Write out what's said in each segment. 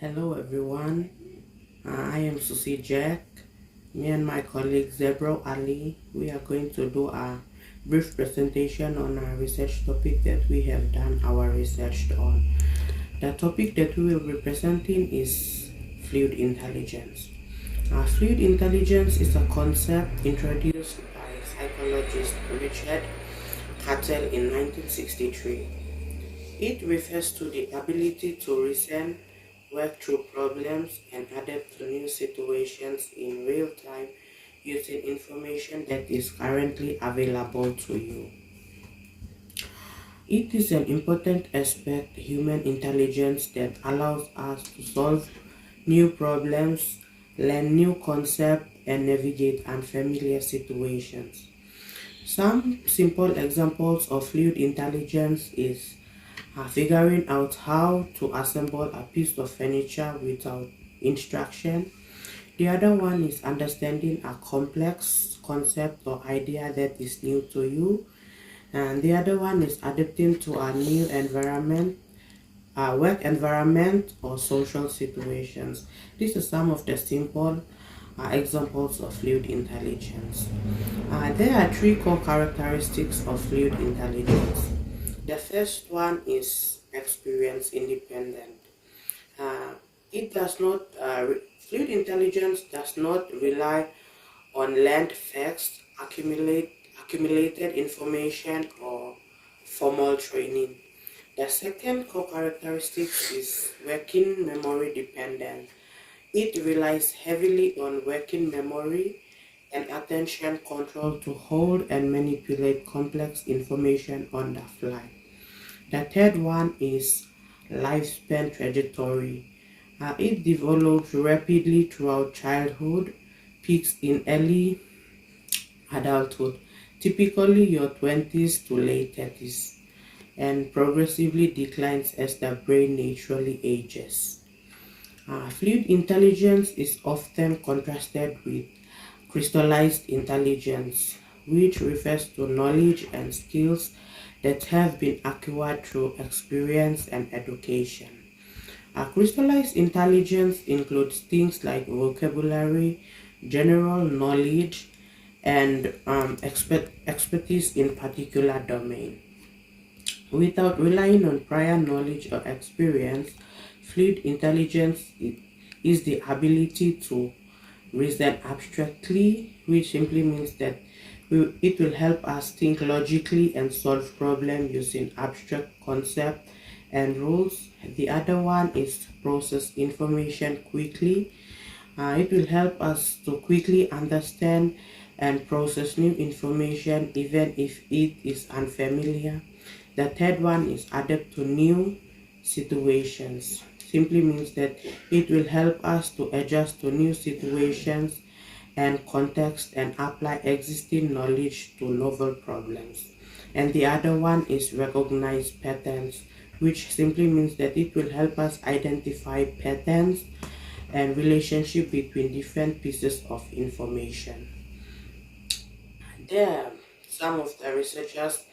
Hello everyone, I am Susie Jack. Me and my colleague Zebra Ali, we are going to do a brief presentation on a research topic that we have done our research on. The topic that we will be presenting is fluid intelligence. Fluid intelligence is a concept introduced by psychologist Richard Cattell in 1963. It refers to the ability to reason, work through problems, and adapt to new situations in real time using information that is currently available to you. It is an important aspect of human intelligence that allows us to solve new problems, learn new concepts, and navigate unfamiliar situations. Some simple examples of fluid intelligence is figuring out how to assemble a piece of furniture without instruction. The other one is understanding a complex concept or idea that is new to you. And the other one is adapting to a new environment, a work environment or social situations. These are some of the simple examples of fluid intelligence. There are three core characteristics of fluid intelligence. The first one is experience independent. Uh, it does not, fluid intelligence does not rely on learned facts, accumulated information, or formal training. The second core characteristic is working memory dependent. It relies heavily on working memory and attention control to hold and manipulate complex information on the fly. The third one is lifespan trajectory. It develops rapidly throughout childhood, peaks in early adulthood, typically your 20s to late 30s, and progressively declines as the brain naturally ages. Fluid intelligence is often contrasted with crystallized intelligence, which refers to knowledge and skills that have been acquired through experience and education. Crystallized intelligence includes things like vocabulary, general knowledge, and expertise in particular domain. Without relying on prior knowledge or experience, fluid intelligence is the ability to reason abstractly, which simply means that it will help us think logically and solve problems using abstract concepts and rules. The other one is process information quickly. It will help us to quickly understand and process new information even if it is unfamiliar. The third one is adapt to new situations. Simply means that it will help us to adjust to new situations and context and apply existing knowledge to novel problems. And the other one is recognize patterns, which simply means that it will help us identify patterns and relationship between different pieces of information. There, some of the researchers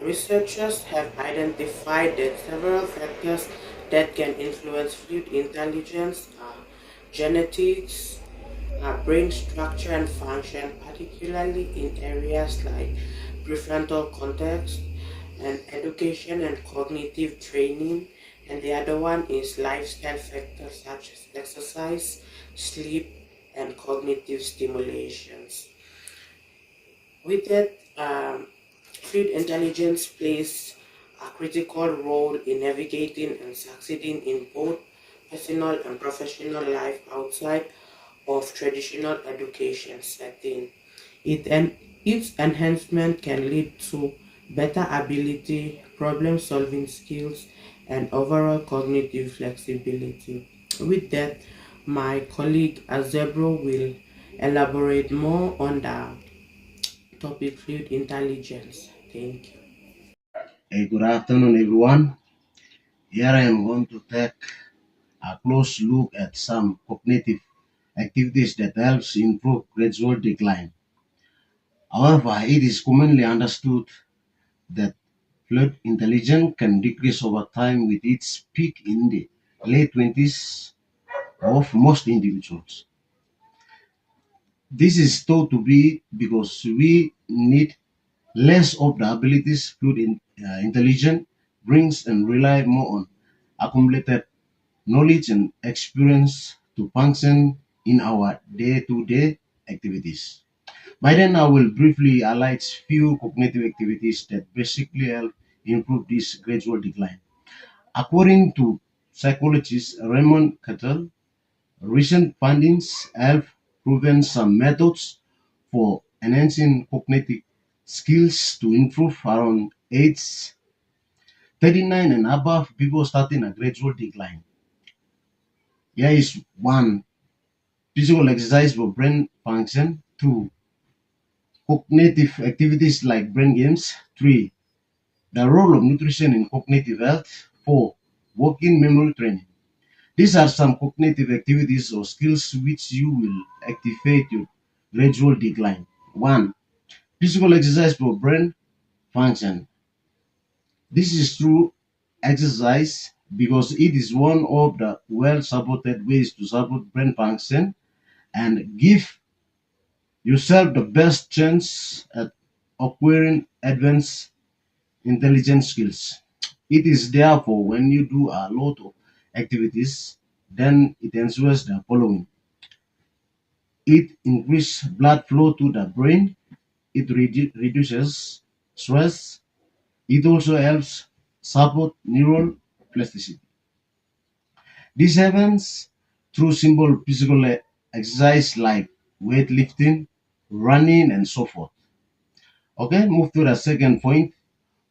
researchers have identified that several factors that can influence fluid intelligence are genetics, brain structure and function, particularly in areas like prefrontal cortex and education and cognitive training. And the other one is lifestyle factors such as exercise, sleep, and cognitive stimulations. With that, fluid intelligence plays a critical role in navigating and succeeding in both personal and professional life outside of traditional education setting. Its enhancement can lead to better ability, problem-solving skills, and overall cognitive flexibility. With that, my colleague Azebro will elaborate more on the topic fluid intelligence. Thank you. Hey, good afternoon, everyone. Here I am going to take a close look at some cognitive activities that helps improve gradual decline. However, it is commonly understood that Fluid intelligence can decrease over time with its peak in the late 20s of most individuals. This is thought to be because we need less of the abilities fluid intelligence brings and rely more on accumulated knowledge and experience to function in our day-to-day activities. By then, I will briefly highlight few cognitive activities that basically help improve this gradual decline. According to psychologist Raymond Cattell, recent findings have proven some methods for enhancing cognitive skills to improve around age 39 and above people starting a gradual decline. Here is one: physical exercise for brain function; two, cognitive activities like brain games; three, the role of nutrition in cognitive health; four, working memory training. These are some cognitive activities or skills which you will activate your gradual decline. One, physical exercise for brain function. This is through exercise because it is one of the well supported ways to support brain function and give yourself the best chance at acquiring advanced intelligence skills. It is therefore when you do a lot of activities, then it ensures the following: it increases blood flow to the brain, it reduces stress, it also helps support neural plasticity. This happens through simple physical exercise like weightlifting, running, and so forth. Okay, move to the second point: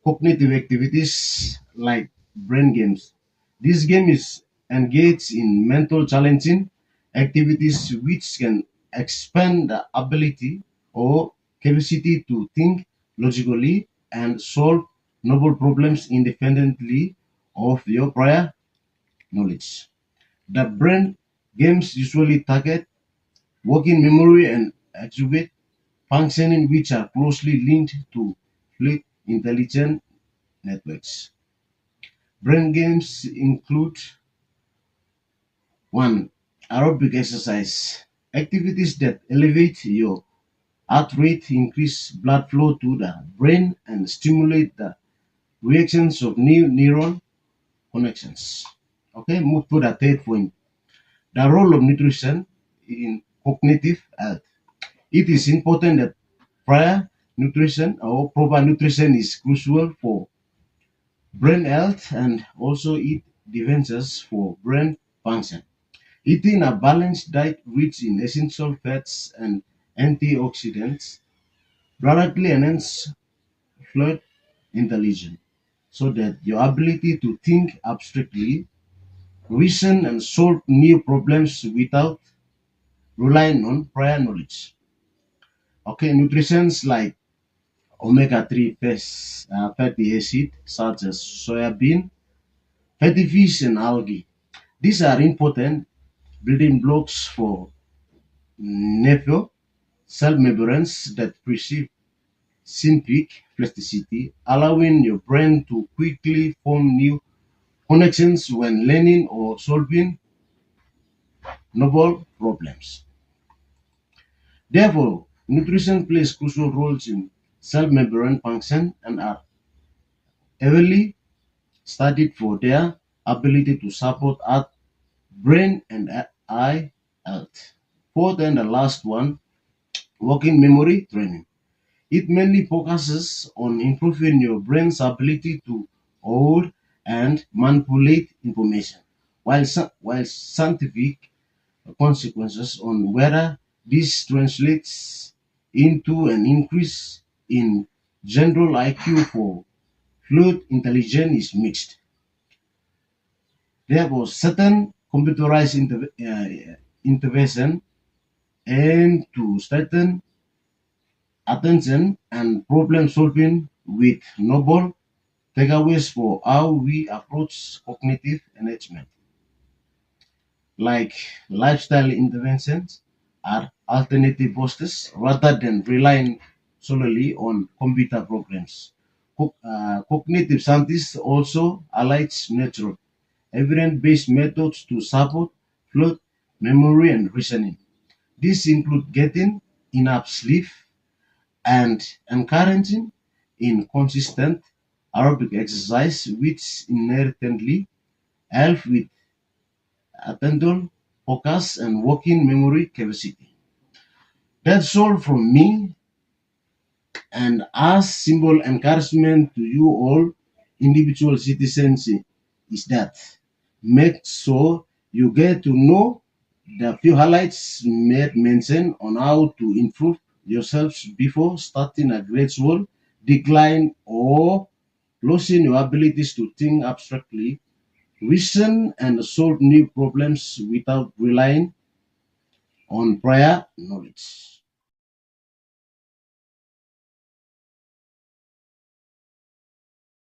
cognitive activities like brain games. This game is engaged in mental challenging activities which can expand the ability or capacity to think logically and solve novel problems independently of your prior knowledge. The brain games usually target working memory and exhibit functioning which are closely linked to fluid intelligent networks. Brain games include: one, aerobic exercise. Activities that elevate your heart rate, increase blood flow to the brain, and stimulate the reactions of new neuron connections. Okay, move to the third point: the role of nutrition in cognitive health. It is important that prior nutrition or proper nutrition is crucial for brain health and also it defenses for brain function. Eating a balanced diet rich in essential fats and antioxidants directly enhance fluid intelligence so that your ability to think abstractly, reason and solve new problems without relying on prior knowledge. Okay, nutritions like omega-3 fatty acid such as soybean, fatty fish and algae. These are important building blocks for Nephew cell membranes that perceive synaptic plasticity, allowing your brain to quickly form new connections when learning or solving novel problems. Therefore, nutrition plays crucial roles in cell membrane function and are heavily studied for their ability to support heart, brain, and eye health. Fourth and the last one, working memory training. It mainly focuses on improving your brain's ability to hold and manipulate information, while scientific consequences on whether this translates into an increase in general IQ for fluid intelligence is mixed. There was certain computerized intervention aimed to strengthen attention and problem solving with novel takeaways for how we approach cognitive enhancement, like lifestyle interventions are alternative bosses rather than relying solely on computer programs. Cognitive scientists also highlights natural evidence-based methods to support float memory and reasoning. These include getting enough sleep and encouraging in consistent aerobic exercise, which inherently help with attention, focus, and working memory capacity. That's all from me, and as simple encouragement to you all individual citizens is that make sure you get to know the few highlights made mention on how to improve yourselves before starting a gradual decline or losing your abilities to think abstractly, reason, and solve new problems without relying on prior knowledge.